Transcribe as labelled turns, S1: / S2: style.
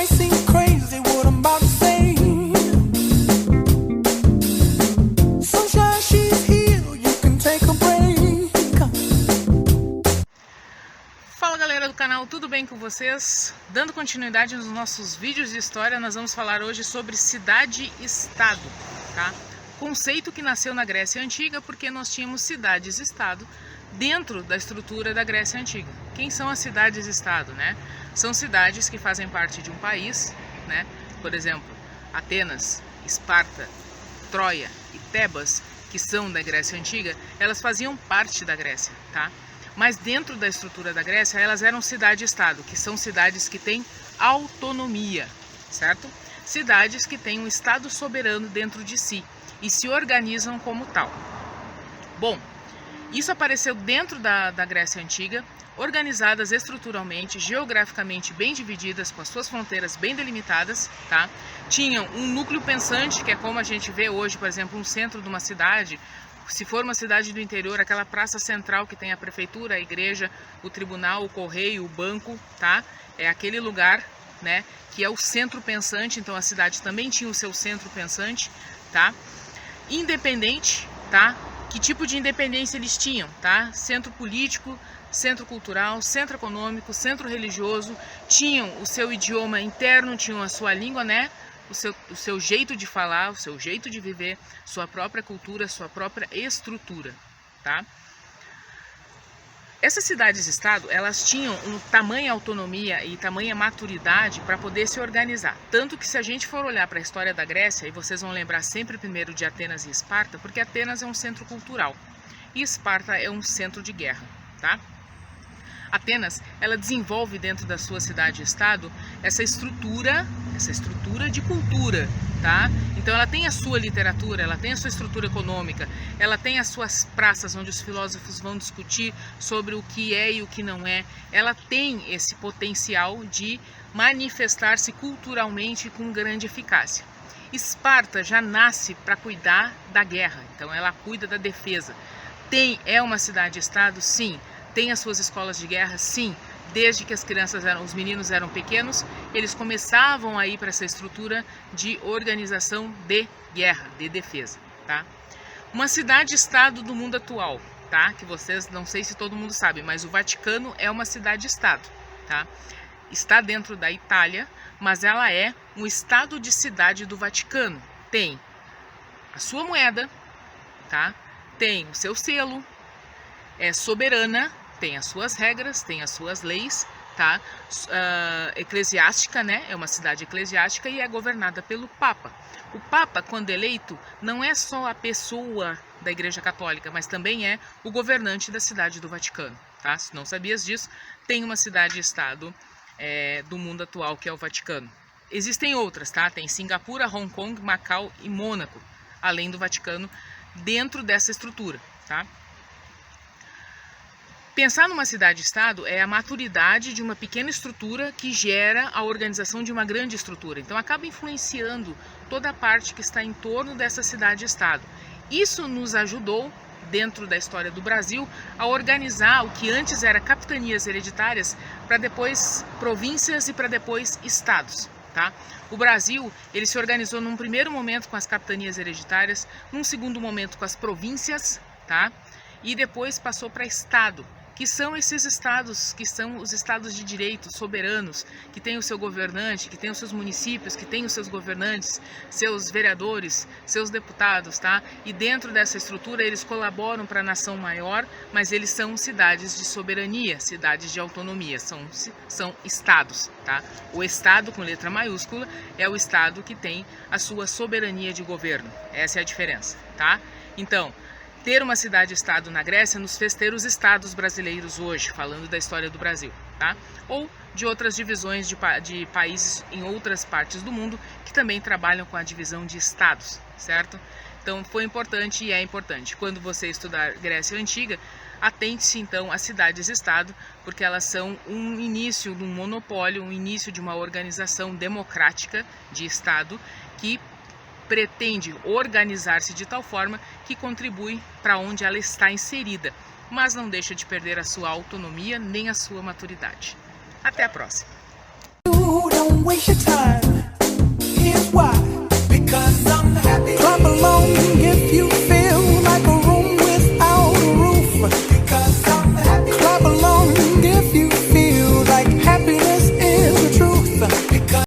S1: might seem crazy what I'm about to say. Sunshine, she's here, you can take a break.
S2: Fala galera do canal, tudo bem com vocês? Dando continuidade nos nossos vídeos de história, nós vamos falar hoje sobre cidade-estado, tá? Conceito que nasceu na Grécia Antiga porque nós tínhamos cidades-estado dentro da estrutura da Grécia Antiga. Quem são as cidades-estado, né? São cidades que fazem parte de um país, né? Por exemplo, Atenas, Esparta, Troia e Tebas, que são da Grécia Antiga, elas faziam parte da Grécia, tá? Mas dentro da estrutura da Grécia, elas eram cidade-estado, que são cidades que têm autonomia, certo? Cidades que têm um estado soberano dentro de si e se organizam como tal. Bom, isso apareceu dentro da Grécia Antiga, organizadas estruturalmente, geograficamente bem divididas, com as suas fronteiras bem delimitadas, tá? Tinham um núcleo pensante, que é como a gente vê hoje, por exemplo, um centro de uma cidade. Se for uma cidade do interior, aquela praça central que tem a prefeitura, a igreja, o tribunal, o correio, o banco, tá? É aquele lugar, né, que é o centro pensante. Então a cidade também tinha o seu centro pensante, tá? Independente, tá? Que tipo de independência eles tinham, tá? Centro político, centro cultural, centro econômico, centro religioso, tinham o seu idioma interno, tinham a sua língua, né? O seu jeito de falar, o seu jeito de viver, sua própria cultura, sua própria estrutura, tá? Essas cidades-estado, elas tinham tamanha autonomia e tamanha maturidade para poder se organizar. Tanto que se a gente for olhar para a história da Grécia, e vocês vão lembrar sempre primeiro de Atenas e Esparta, porque Atenas é um centro cultural e Esparta é um centro de guerra, tá? Atenas, ela desenvolve dentro da sua cidade-estado essa estrutura de cultura, tá? Então ela tem a sua literatura, ela tem a sua estrutura econômica, ela tem as suas praças onde os filósofos vão discutir sobre o que é e o que não é. Ela tem esse potencial de manifestar-se culturalmente com grande eficácia. Esparta já nasce para cuidar da guerra, então ela cuida da defesa. É uma cidade-estado? Sim. Tem as suas escolas de guerra? Sim. Desde que os meninos eram pequenos, eles começavam a ir para essa estrutura de organização de guerra, de defesa, tá? Uma cidade-estado do mundo atual, tá? Que vocês, não sei se todo mundo sabe, mas o Vaticano é uma cidade-estado, tá? Está dentro da Itália, mas ela é um estado de cidade do Vaticano. Tem a sua moeda, tá? Tem o seu selo, é soberana, tem as suas regras, tem as suas leis, tá? Eclesiástica, né? É uma cidade eclesiástica e é governada pelo Papa. O Papa, quando eleito, não é só a pessoa da Igreja Católica, mas também é o governante da cidade do Vaticano, tá? Se não sabias disso, tem uma cidade-estado do mundo atual que é o Vaticano. Existem outras, tá? Tem Singapura, Hong Kong, Macau e Mônaco, além do Vaticano, dentro dessa estrutura, tá? Pensar numa cidade-estado é a maturidade de uma pequena estrutura que gera a organização de uma grande estrutura. Então acaba influenciando toda a parte que está em torno dessa cidade-estado. Isso nos ajudou, dentro da história do Brasil, a organizar o que antes era capitanias hereditárias para depois províncias e para depois estados, tá? O Brasil, ele se organizou num primeiro momento com as capitanias hereditárias, num segundo momento com as províncias, tá? E depois passou para estado, que são esses estados, que são os estados de direito, soberanos, que tem o seu governante, que tem os seus municípios, que tem os seus governantes, seus vereadores, seus deputados, tá? E dentro dessa estrutura eles colaboram para a nação maior, mas eles são cidades de soberania, cidades de autonomia, são estados, tá? O estado com letra maiúscula é o estado que tem a sua soberania de governo, essa é a diferença, tá? Então, ter uma cidade-estado na Grécia nos fez ter os estados brasileiros hoje, falando da história do Brasil, tá? Ou de outras divisões de países em outras partes do mundo que também trabalham com a divisão de estados, certo? Então foi importante e é importante. Quando você estudar Grécia Antiga, atente-se então às cidades-estado, porque elas são um início de um monopólio, um início de uma organização democrática de estado que pretende organizar-se de tal forma que contribui para onde ela está inserida, mas não deixa de perder a sua autonomia nem a sua maturidade. Até a próxima!
S1: Don't waste your time.